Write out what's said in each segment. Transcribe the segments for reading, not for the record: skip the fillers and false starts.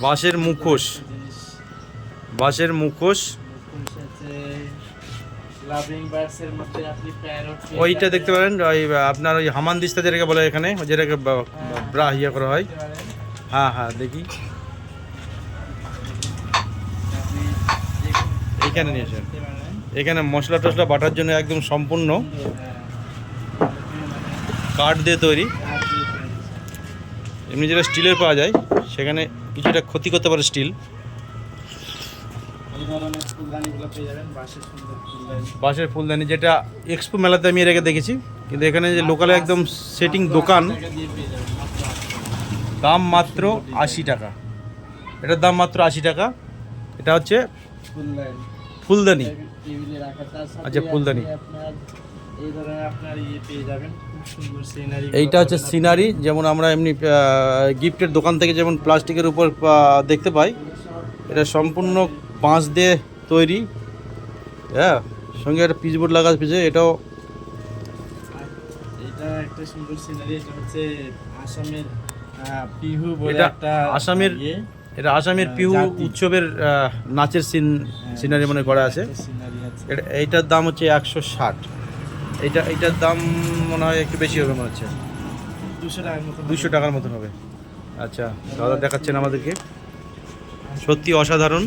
বাঁশের মুখোশ, বাঁশের মুখোশ। ওইটা দেখতে পারেন, ওই আপনার ওই হামানদিস্তা যেটাকে বলে এখানে, যেটাকে ব্রা ইয়ে করা হয়। হ্যাঁ হ্যাঁ, দেখি এইখানে নিয়েছেন। এখানে মশলা টশলা বাটার জন্য একদম সম্পূর্ণ কাঠ দিয়ে তৈরি। এমনি যেটা স্টিলের পাওয়া যায় সেখানে কিছুটা ক্ষতি করতে পারে স্টিল। বাঁশের ফুলদানি, যেটা এক্সপো মেলাতে আমি এর আগে দেখেছি, কিন্তু এখানে যে লোকালে একদম সেটিং দোকান, দাম মাত্র 80 টাকা। এটার দাম মাত্র 80 টাকা। এটা হচ্ছে ফুলদানি। আচ্ছা, ফুলদানি। এইটা হচ্ছে সিনারি, যেমন আমরা এমনি গিফটের দোকান থেকে যেমন প্লাস্টিকের উপর দেখতে পাই, এটা সম্পূর্ণ বাঁশ দিয়ে তৈরি। হ্যাঁ, সঙ্গে একটা পিচবোর্ড লাগা পিছে। এটাও একটা সুন্দর সিনারি। এটা হচ্ছে আসামের পিহু বলে একটা আসামের, এটা আসামের পিহু উৎসবের নাচের সিনারি মনে করা আছে। এইটার দাম হচ্ছে 160। এইটার দাম মনে হয় একটু বেশি হবে, মনে হচ্ছে 200 টাকার মতন হবে। আচ্ছা, দাদা দেখাচ্ছেন আমাদেরকে, সত্যি অসাধারণ।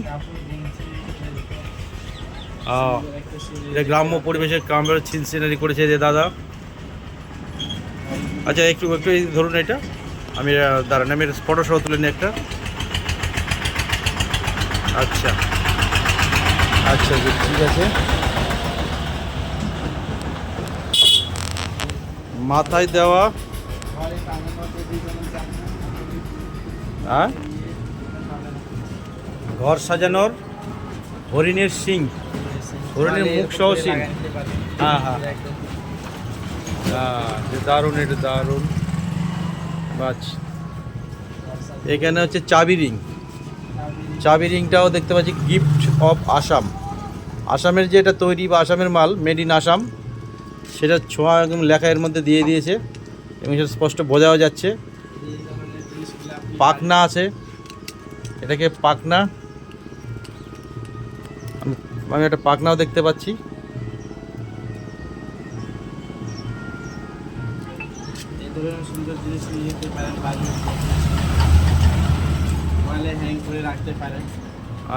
এটা গ্রাম্য পরিবেশের গ্রামের সিনারি করেছে যে দাদা। আচ্ছা, একটু ধরুন এটা, আমি দাঁড়ান, আমি ফটো সহ তুলে নিই একটা। আচ্ছা আচ্ছা, ঠিক আছে। মাথায় দেওয়া, হ্যাঁ, ঘর সাজানোর হরিণের শিং, হরিণের মুখ সহ শিং। হ্যাঁ হ্যাঁ হ্যাঁ, দারুণ, এটা দারুণ। বাস, এখানে হচ্ছে চাবি রিং। চাবি রিংটাও দেখতে পাচ্ছি, গিফট অফ আসাম। আসামের যে এটা তৈরি বা আসামের মাল, মেড ইন আসাম, সেটা ছোঁয়া একদম লেখা এর মধ্যে দিয়ে দিয়েছে এবং সেটা স্পষ্ট বোঝাও যাচ্ছে। পাখনা আছে, এটাকে পাখনা, আমি একটা পাখনাও দেখতে পাচ্ছি।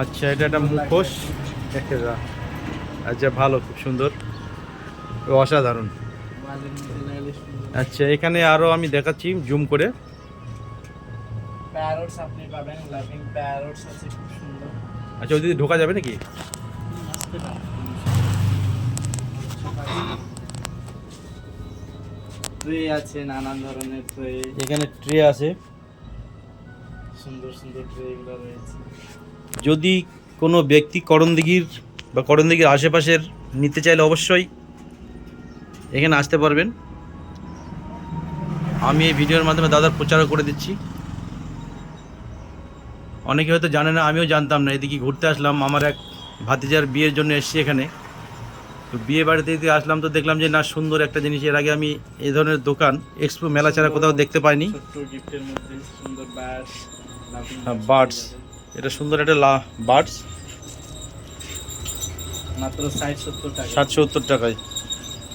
আচ্ছা, এটা একটা মুখোশ। আচ্ছা, ভালো, খুব সুন্দর, অসাধারণ। আচ্ছা, এখানে আরো আমি দেখাচ্ছি জুম করে। প্যারটস আপনি পাবেন, লাফিং প্যারটস আছে, খুব সুন্দর। আচ্ছা, ওইদিকে ঢোকা যাবে নাকি? ট্রে আছে, নানান ধরনের ট্রে। এখানে ট্রে আছে, সুন্দর সুন্দর ট্রেগুলো রয়েছে। যদি কোনো ব্যক্তি করণদিঘির বা করণদিঘির আশেপাশের নিতে চাইলে অবশ্যই এখানে আসতে পারবেন। আমি এই ভিডিওর মাধ্যমে দাদার প্রচারও করে দিচ্ছি। অনেকে হয়তো জানে না, আমিও জানতাম না। এদিকে ঘুরতে আসলাম, আমার এক ভাতিজার বিয়ের জন্য এসেছি এখানে। তো বিয়ে বাড়িতে যদি আসলাম তো দেখলাম যে না, সুন্দর একটা জিনিস। এর আগে আমি এই ধরনের দোকান এক্সপো মেলা ছাড়া কোথাও দেখতে পাইনি। ছোট্ট গিফটের মধ্যে সুন্দর বার্ডস, বার্ডস, এটা সুন্দর একটা বার্ডস, মাত্র 60-70 টাকা। 60-70 টাকায়।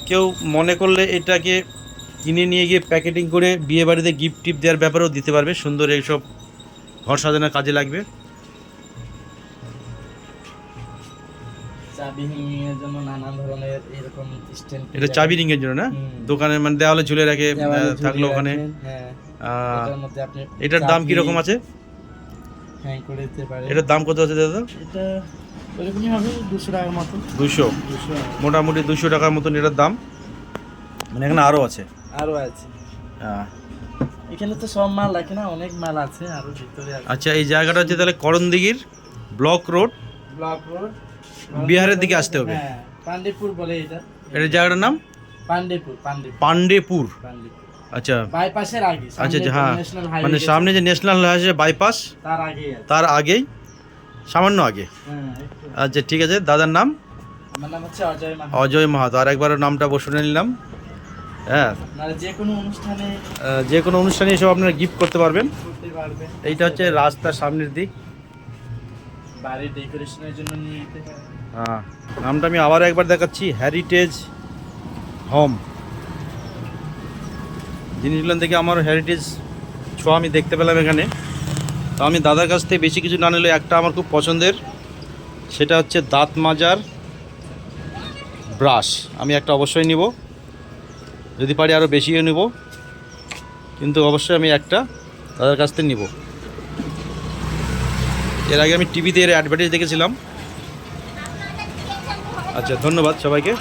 কেউ মনে করলে এটাকে কিনে নিয়ে গিয়ে প্যাকেটিং করে বিয়ে বাড়িতে গিফট টিপ দেওয়ার ব্যাপারেও দিতে পারবে। সুন্দর এইসব ঘর সাজানোর কাজে লাগবে। চাবি রিংয়ের জন্য নানান ধরনের এরকম স্ট্যান্ড। এটা চাবি রিংয়ের জন্য না, দোকানে মানে দেওয়ালে ঝুলে রাখে থাকলো ওখানে। এটার দাম কি রকম আছে? হ্যাং করে দিতে পারে। এটার দাম কত আছে দাদা? এটা এরকমই হবে 200 টাকার মতো। 200, মোটামুটি 200 টাকার মতন এটার দাম। মানে এখানে আরও আছে, আরও আছে। এখানে তো সব মাল রাখে না, অনেক মাল আছে আরও ভিতরে আছে। আচ্ছা, এই জায়গাটা হচ্ছে তাহলে করণদিঘির ব্লক রোড, বিহারের দিকে আসতে হবে। হ্যাঁ, পান্ডেপুর বলে এটা। এটার জায়গাটার নাম পান্ডেপুর। পান্ডেপুর। আচ্ছা, বাইপাসের আগে। আচ্ছা আচ্ছা, হ্যাঁ, মানে সামনে যে ন্যাশনাল হাইওয়ে বাইপাস, তার আগে, তার আগেই, সামান্য আগে। আচ্ছা, ঠিক আছে। দাদার নাম? আমার নাম হচ্ছে অজয় মাহাতো। অজয় মাহাতো। আর একবার নামটা শুনে নিলাম। হ্যাঁ, যে কোনো অনুষ্ঠানে এসব আপনারা গিফট করতে পারবেন। পারবে। এইটা হচ্ছে রাস্তার সামনের দিক। বাড়ির ডেকোরেশনের জন্য নিয়ে যেতে পারে। হ্যাঁ, নামটা আমি আবার একবার দেখাচ্ছি, হেরিটেজ হোম। জিনিসগুলো থেকে আমার হেরিটেজ ছোঁয়া আমি দেখতে পেলাম এখানে। তো আমি দাদার কাছ থেকে বেশি কিছু না নিলে একটা আমার খুব পছন্দের, সেটা হচ্ছে দাঁত মাজার ব্রাশ। আমি একটা অবশ্যই নিব, যদি পারি আরও বেশিও নিব, কিন্তু অবশ্যই আমি একটা দাদার কাছ থেকে নিব। এর আগে আমি টিভিতে এর অ্যাডভার্টাইজ দেখেছিলাম। আচ্ছা, ধন্যবাদ সবাইকে।